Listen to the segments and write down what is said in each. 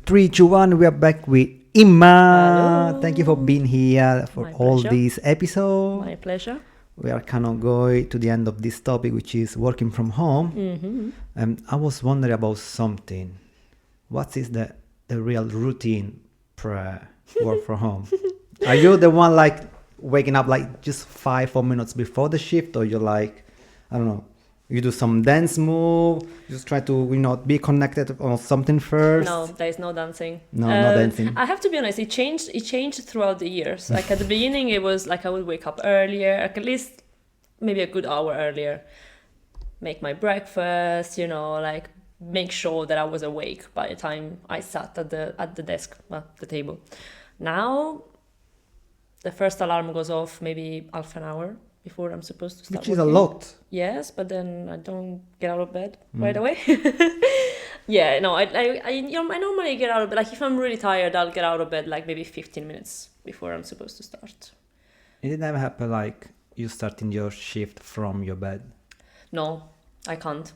3, 2, 1, we are back with Imma. Hello. Thank you for being here for My all pleasure. these episodes. My pleasure. We are kind of going to the end of this topic, which is working from home. Mm-hmm. I was wondering about something. What is the real routine for work from home? Are you the one like waking up like just 4 minutes before the shift, or you're like, I don't know, you do some dance move, you just try to be connected on something first? No, there is no dancing. No dancing. I have to be honest. It changed throughout the years. Like at the beginning, it was like I would wake up earlier, like at least maybe a good hour earlier, make my breakfast. Like make sure that I was awake by the time I sat at the desk, the table. Now, the first alarm goes off maybe half an hour before I'm supposed to start Which is a working. lot. Yes, but then I don't get out of bed right away. Yeah, no, I normally get out of bed. Like if I'm really tired, I'll get out of bed like maybe 15 minutes before I'm supposed to start. It did never happen like you starting your shift from your bed. No, I can't.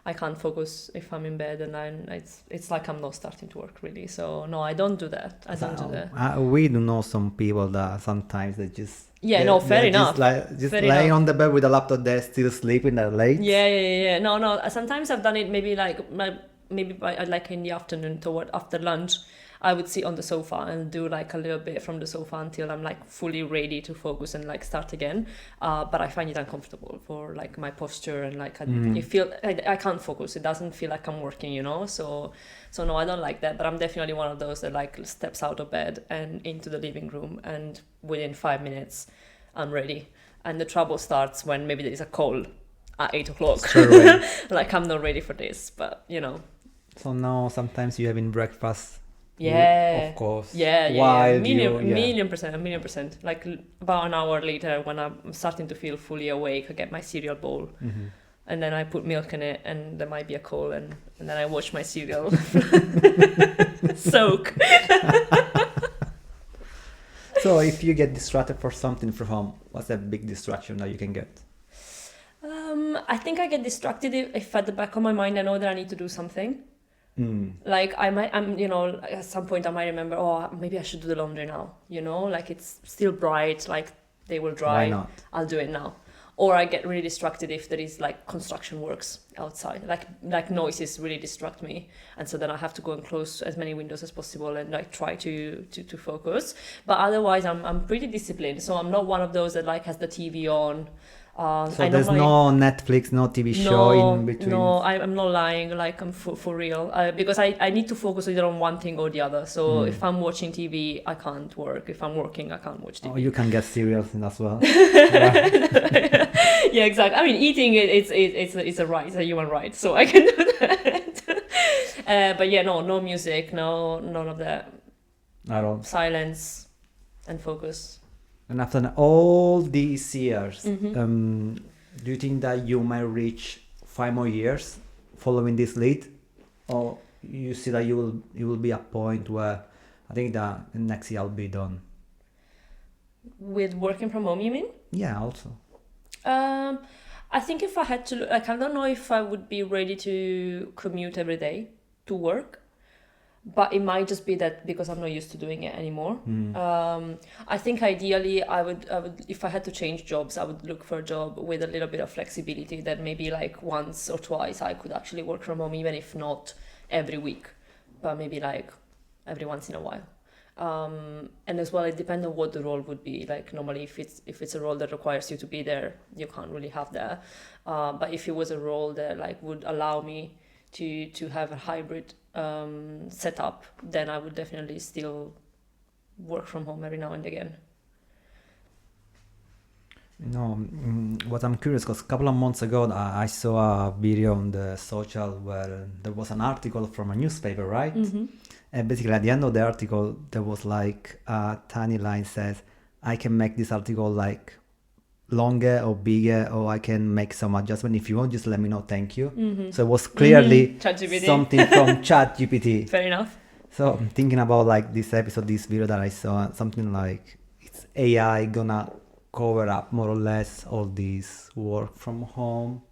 I can't focus if I'm in bed, and it's like I'm not starting to work really. So no, I don't do that. I don't do that. We do know some people that sometimes they just Fair enough. Just Fair laying enough. on the bed with a laptop, they're still sleeping, they're late. Yeah. No. Sometimes I've done it maybe like in the afternoon after lunch. I would sit on the sofa and do like a little bit from the sofa until I'm like fully ready to focus and like start again. But I find it uncomfortable for like my posture and like I can't focus. It doesn't feel like I'm working, So no, I don't like that. But I'm definitely one of those that like steps out of bed and into the living room, and within 5 minutes I'm ready. And the trouble starts when maybe there is a call at 8 o'clock. Like I'm not ready for this, but So now sometimes you having breakfast. Yeah, of course. Yeah. Million percent. Like about an hour later, when I'm starting to feel fully awake, I get my cereal bowl, and then I put milk in it, and there might be a call, and then I watch my cereal soak. So if you get distracted for something from home, what's that big distraction that you can get? I think I get distracted if at the back of my mind I know that I need to do something. Like at some point I might remember, maybe I should do the laundry now, like it's still bright, like they will dry. Why not? I'll do it now. Or I get really distracted if there is like construction works outside, like noises really distract me, and so then I have to go and close as many windows as possible and like try to focus. But otherwise I'm pretty disciplined, so I'm not one of those that like has the TV on. So there's no Netflix, no TV show in between? No, I'm not lying, like I'm for real. Because I need to focus either on one thing or the other. So if I'm watching TV, I can't work. If I'm working, I can't watch TV. Oh, you can get cereals in as well. Yeah, exactly. I mean, eating it's a right, it's a human right, so I can do that. But yeah, no music, none of that. At all. Silence and focus. And after all these years, do you think that you might reach 5 more years following this lead, or you see that you will be a point where I think that next year I'll be done? With working from home, you mean? Yeah, also. I think if I had to, like, I don't know if I would be ready to commute every day to work. But it might just be that because I'm not used to doing it anymore. I think ideally I would if I had to change jobs, I would look for a job with a little bit of flexibility, that maybe like once or twice I could actually work from home, even if not every week, but maybe like every once in a while. And as well, it depends on what the role would be. Like normally if it's a role that requires you to be there, you can't really have that. But if it was a role that like would allow me to have a hybrid setup, then I would definitely still work from home every now and again. What I'm curious, because a couple of months ago I saw a video on the social where there was an article from a newspaper, right? And basically at the end of the article there was like a tiny line says, I can make this article like longer or bigger, or I can make some adjustment. If you want, just let me know, thank you. So it was clearly something from ChatGPT. Fair enough. So I'm thinking about like this video that I saw, something like it's AI gonna cover up more or less all these work from home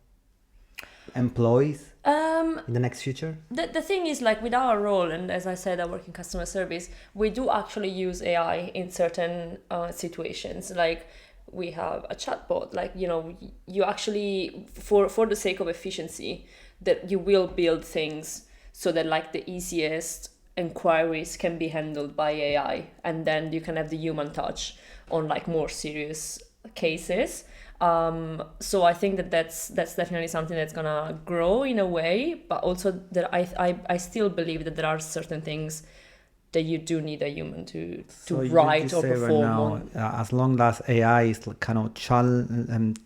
employees. in the next future? The thing is, like, with our role, and as I said, I work in customer service, we do actually use AI in certain situations. Like, we have a chatbot, like, you actually, for the sake of efficiency, that you will build things so that, like, the easiest inquiries can be handled by AI, and then you can have the human touch on, like, more serious cases. So I think that's definitely something that's gonna grow in a way, but also that I still believe that there are certain things that you do need a human to So write you or say right perform now, on. as long as AI is kind of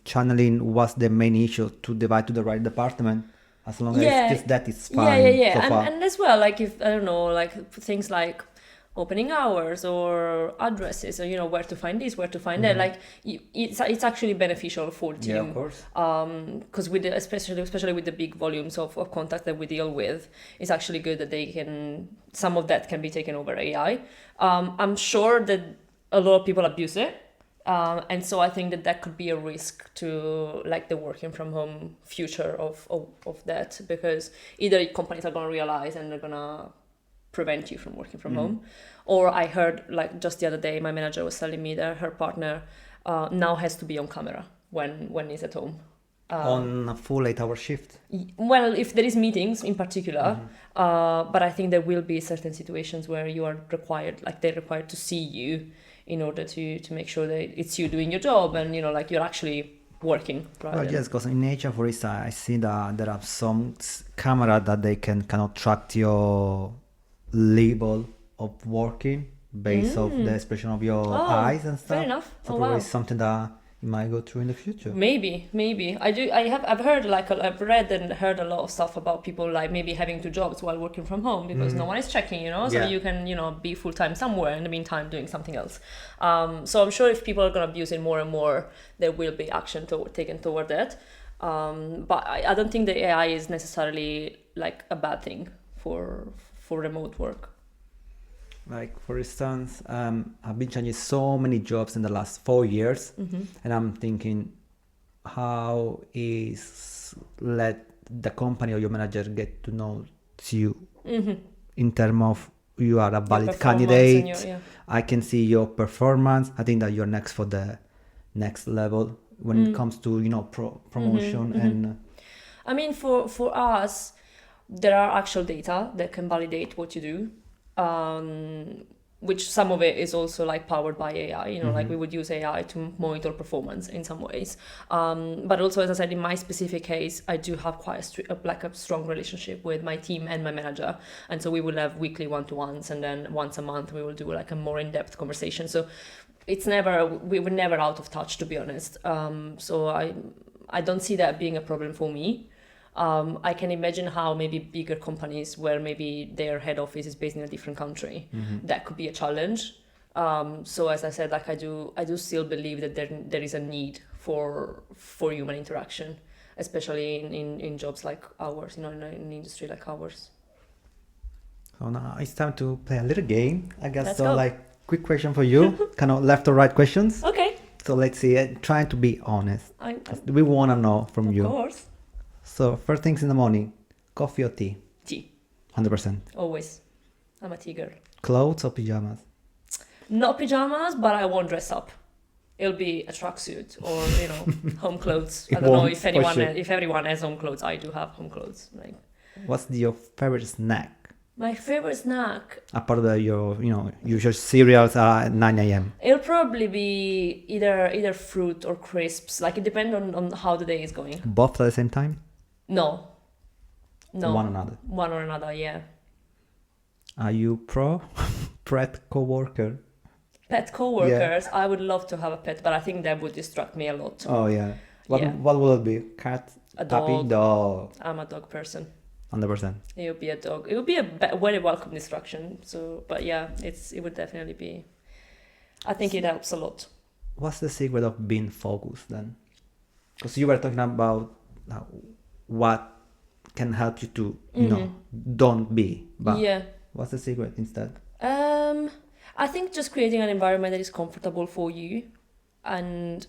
channeling what's the main issue to divide to the right department, as long as it's just that, it's fine so far. And as well, like, if I don't know, like things like opening hours or addresses, or where to find this, where to find that, like, it's actually beneficial for the team. Yeah, of course. Because with especially with the big volumes of contact that we deal with, it's actually good that some of that can be taken over AI. I'm sure that a lot of people abuse it. And so I think that could be a risk to, like, the working from home future of that, because either companies are going to realize and they're going to prevent you from working from home, or I heard, like, just the other day, my manager was telling me that her partner now has to be on camera when he's at home. On a full 8-hour shift? Well, if there is meetings in particular, but I think there will be certain situations where you are required, like, they're required to see you in order to make sure that it's you doing your job and, like, you're actually working. Well, yes, because in HR, for instance, I see that there are some camera that they can kind of track your level of working based off the expression of your eyes and stuff. Fair enough. So probably something that you might go through in the future. Maybe. I've heard, like, I've read and heard a lot of stuff about people, like, maybe having 2 jobs while working from home because no one is checking, so you can, be full-time somewhere in the meantime doing something else. So I'm sure if people are going to abuse it more and more, there will be action taken toward that. But I don't think the AI is necessarily, like, a bad thing for remote work. Like, for instance, I've been changing so many jobs in the last 4 years, and I'm thinking, how is let the company or your manager get to know you in terms of you are a valid candidate, I can see your performance. I think that you're next for the next level when it comes to, promotion and... I mean, for us, there are actual data that can validate what you do, which some of it is also, like, powered by AI, like, we would use AI to monitor performance in some ways. But also, as I said, in my specific case, I do have quite a strong relationship with my team and my manager. And so we will have weekly one-to-ones, and then once a month we will do, like, a more in-depth conversation. So we were never out of touch, to be honest. So I don't see that being a problem for me. I can imagine how maybe bigger companies where maybe their head office is based in a different country, that could be a challenge. So as I said, like, I do still believe that there is a need for human interaction, especially in jobs like ours, in an industry like ours. So now it's time to play a little game, I guess. Let's so go. Like, quick question for you, kind of left or right questions. Okay. So let's see, trying to be honest. We want to know from you. Of course. So first things in the morning, coffee or tea? Tea. 100%. Always. I'm a tea girl. Clothes or pajamas? Not pajamas, but I won't dress up. It'll be a tracksuit or, home clothes. I don't know if everyone has home clothes. I do have home clothes. Like, what's your favorite snack? my favorite snack, Apart of your, usual cereals at 9 a.m. it'll probably be either fruit or crisps. Like, it depends on how the day is going. Both at the same time? No. One another. One or another, yeah. Are you pet co-worker? Pet co-workers, I would love to have a pet, but I think that would distract me a lot. Oh, yeah. Yeah. What will it be? Cat? A Puppy? dog. Dog. I'm a dog person. 100%. It would be a dog. It would be a very welcome distraction. So, but yeah, it would definitely be. I think it helps a lot. What's the secret of being focused then? Because you were talking about what can help you to, don't be. But yeah. What's the secret instead? I think just creating an environment that is comfortable for you, and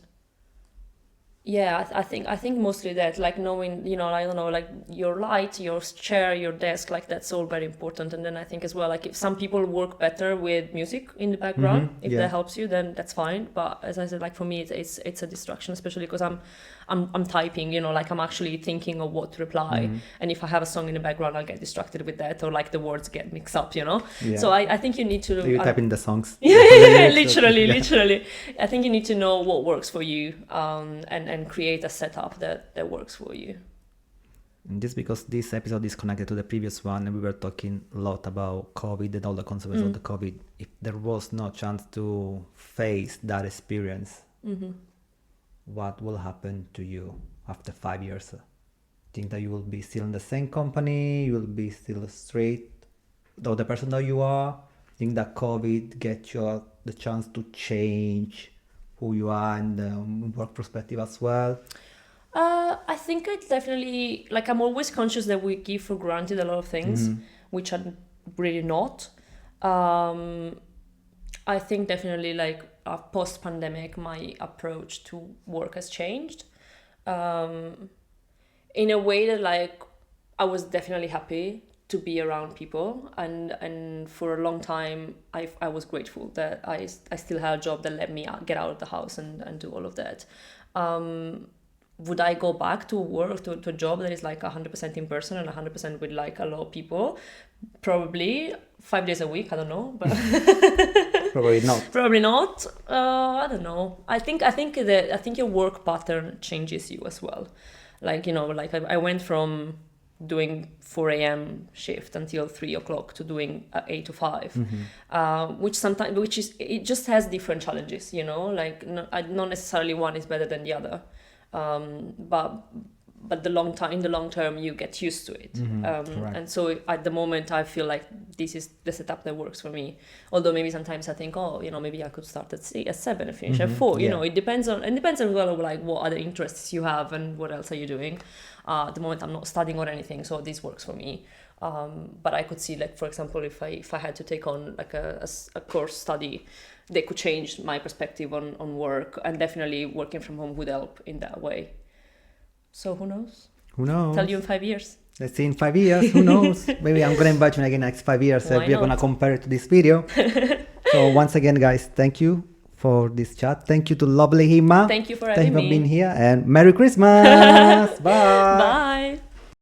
Yeah, I think mostly that, like knowing, I don't know, like your light, your chair, your desk, like that's all very important. And then I think as well, like if some people work better with music in the background, if that helps you, then that's fine. But as I said, like for me, it's a distraction, especially because I'm typing, like I'm actually thinking of what to reply. And if I have a song in the background, I'll get distracted with that, or like the words get mixed up, Yeah. So I think you need to. You type in the songs. Yeah, literally. I think you need to know what works for you, and create a setup that works for you. And this because this episode is connected to the previous one, and we were talking a lot about COVID and all the consequences of the COVID. If there was no chance to face that experience, what will happen to you after 5 years? Think that you will be still in the same company? You will be still straight, though the person that you are? Think that COVID gets you the chance to change who you are and the work perspective as well? I think I definitely, like, I'm always conscious that we give for granted a lot of things, which are really not. I think definitely, like, post-pandemic, my approach to work has changed. In a way that, like, I was definitely happy to be around people, and for a long time I was grateful that I still had a job that let me get out of the house and do all of that. Would I go back to work to a job that is like 100% in person and 100% with like a lot of people? Probably 5 days a week, I don't know, but Probably not. Probably not. I don't know. I think your work pattern changes you as well. Like, like I went from doing 4 a.m. shift until 3 o'clock to doing 8 to 5, it just has different challenges, like not necessarily one is better than the other. But in the long term you get used to it. And so at the moment I feel like this is the setup that works for me, although maybe sometimes I think, maybe I could start at 7 and finish at 4. It depends on well, like what other interests you have and what else are you doing. At the moment I'm not studying or anything, so this works for me. But I could see, like, for example, if I had to take on like a course study, they could change my perspective on work, and definitely working from home would help in that way. So who knows? Who knows? Tell you in 5 years. Let's see in 5 years. Who knows? Maybe I'm going to invite you again next 5 years. Why We are going to not? compare it to this video. So once again, guys, thank you for this chat. Thank you to lovely Imma. Thank you for Thank having you for me. being here, and Merry Christmas. Bye. Bye.